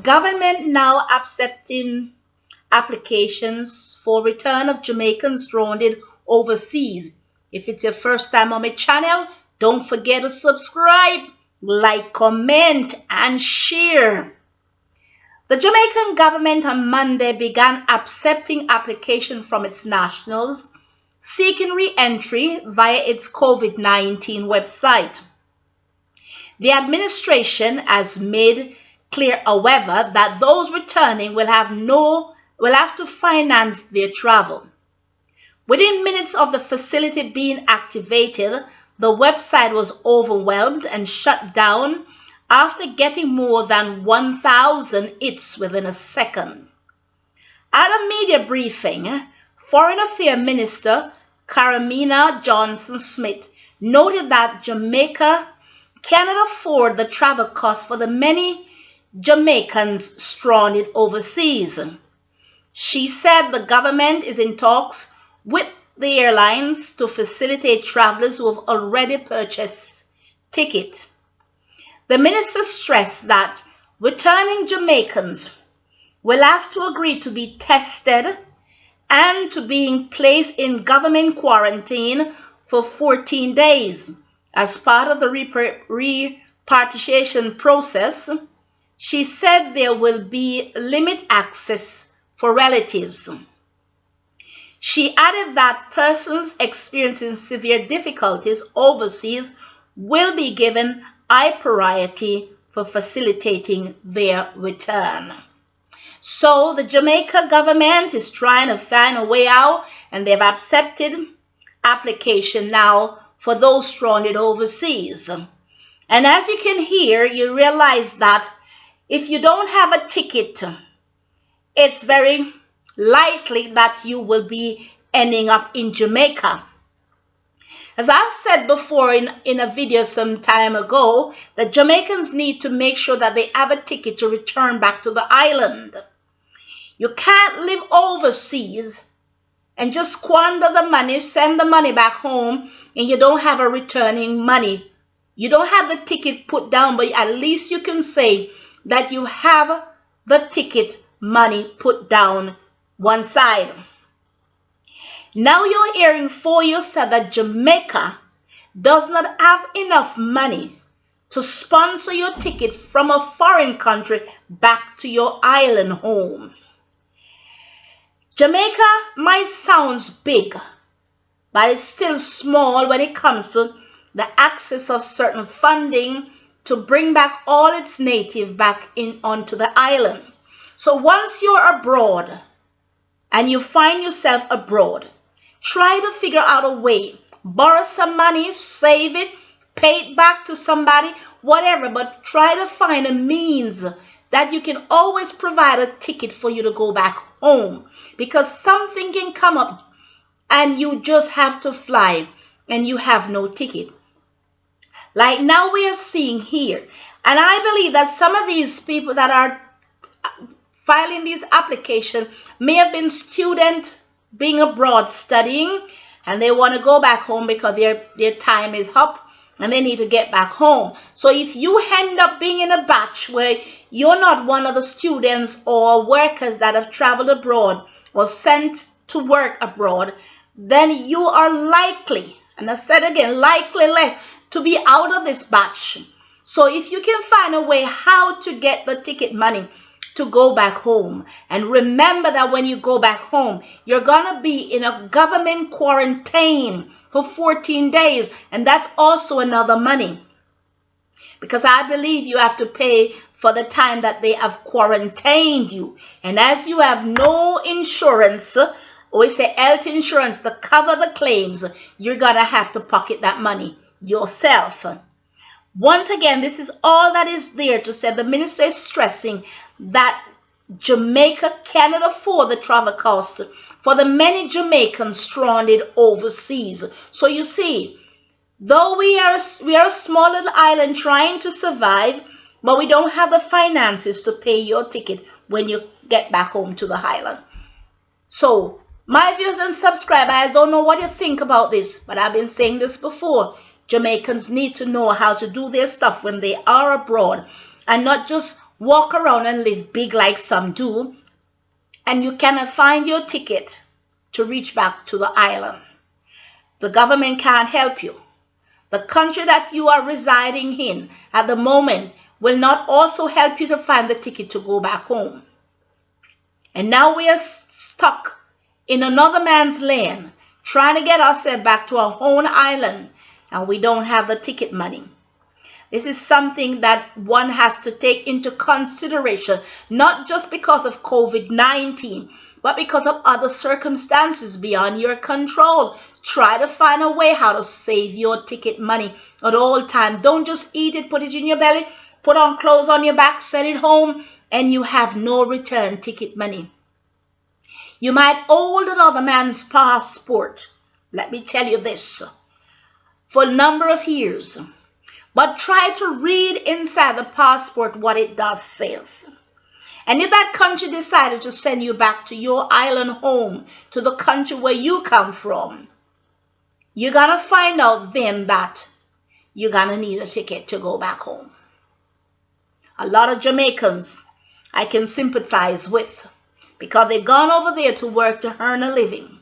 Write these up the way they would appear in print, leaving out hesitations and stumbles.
Government now accepting applications for return of Jamaicans stranded overseas. If it's your first time on my channel, don't forget to subscribe, like, comment, and share. The Jamaican government on Monday began accepting applications from its nationals seeking re-entry via its COVID-19 website. The administration has made clear, however, that those returning will have to finance their travel. Within minutes of the facility being activated, the website was overwhelmed and shut down after getting more than 1,000 hits within a second. At a media briefing, Foreign Affairs Minister Karina Johnson-Smith noted that Jamaica cannot afford the travel costs for the many Jamaicans stranded overseas. She said the government is in talks with the airlines to facilitate travelers who have already purchased tickets. The minister stressed that returning Jamaicans will have to agree to be tested and to being placed in government quarantine for 14 days as part of the repatriation process. She said there will be limited access for relatives. She added that persons experiencing severe difficulties overseas will be given high priority for facilitating their return. So the Jamaica government is trying to find a way out, and they've accepted application now for those stranded overseas. And as you can hear, you realize that if you don't have a ticket, it's very likely that you will be ending up in Jamaica. As I said before in a video some time ago, the Jamaicans need to make sure that they have a ticket to return back to the island. You can't live overseas and just squander the money, send the money back home, and you don't have a returning money. You don't have the ticket put down, but at least you can say that you have the ticket money put down one side. Now you're hearing for yourself that Jamaica does not have enough money to sponsor your ticket from a foreign country back to your island home. Jamaica might sound big, but it's still small when it comes to the access of certain funding to bring back all its native back onto the island. So once you're abroad and you find yourself abroad, try to figure out a way. Borrow some money, save it, pay it back to somebody, whatever, but try to find a means that you can always provide a ticket for you to go back home, because something can come up and you just have to fly and you have no ticket. Like now we are seeing here, and I believe that some of these people that are filing these applications may have been students being abroad studying, and they want to go back home because their time is up and they need to get back home. So if you end up being in a batch where you're not one of the students or workers that have traveled abroad or sent to work abroad, then you are likely, and I said again, likely less to be out of this batch. So if you can find a way how to get the ticket money to go back home, and remember that when you go back home, you're gonna be in a government quarantine for 14 days, and that's also another money, because I believe you have to pay for the time that they have quarantined you. And as you have no insurance, or we say health insurance to cover the claims, you're gonna have to pocket that money yourself. Once again, this is all that is there to say. The minister is stressing that Jamaica cannot afford the travel costs for the many Jamaicans stranded overseas. So you see, though we are a small little island trying to survive, but we don't have the finances to pay your ticket when you get back home to the island. So my viewers and subscribers, I don't know what you think about this, but I've been saying this before. Jamaicans need to know how to do their stuff when they are abroad, and not just walk around and live big like some do, and you cannot find your ticket to reach back to the island. The government can't help you. The country that you are residing in at the moment will not also help you to find the ticket to go back home. And now we are stuck in another man's land, trying to get ourselves back to our own island, and we don't have the ticket money. This is something that one has to take into consideration, not just because of COVID-19, but because of other circumstances beyond your control. Try to find a way how to save your ticket money at all times. Don't just eat it, put it in your belly, put on clothes on your back, send it home, and you have no return ticket money. You might hold another man's passport, let me tell you this, for a number of years. But try to read inside the passport what it does say. And if that country decided to send you back to your island home, to the country where you come from, you're going to find out then that you're going to need a ticket to go back home. A lot of Jamaicans I can sympathize with because they've gone over there to work to earn a living.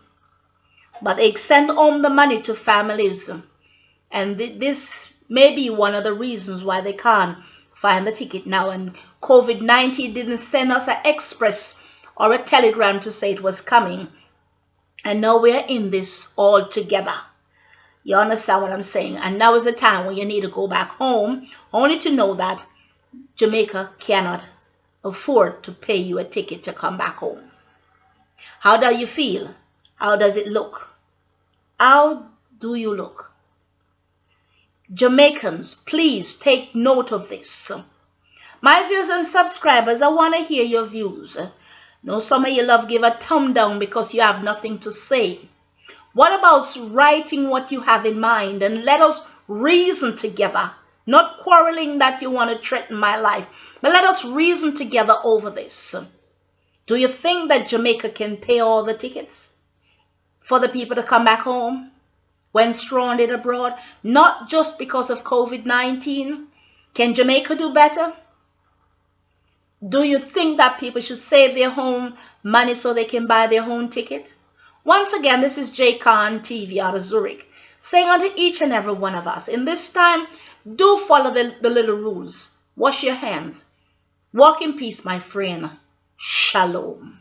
But they send home the money to families. And this may be one of the reasons why they can't find the ticket now. And COVID-19 didn't send us an express or a telegram to say it was coming. And now we're in this all together. You understand what I'm saying? And now is the time when you need to go back home, only to know that Jamaica cannot afford to pay you a ticket to come back home. How do you feel? How does it look? How do you look? Jamaicans, please take note of this. My viewers and subscribers, I want to hear your views. Know some of you love give a thumb down because you have nothing to say. What about writing what you have in mind and let us reason together? Not quarreling that you want to threaten my life, but let us reason together over this. Do you think that Jamaica can pay all the tickets for the people to come back home when stranded abroad? Not just because of COVID-19. Can Jamaica do better? Do you think that people should save their home money so they can buy their own ticket? Once again, this is J Khan TV out of Zurich, saying unto each and every one of us, in this time, do follow the little rules. Wash your hands. Walk in peace, my friend. Shalom.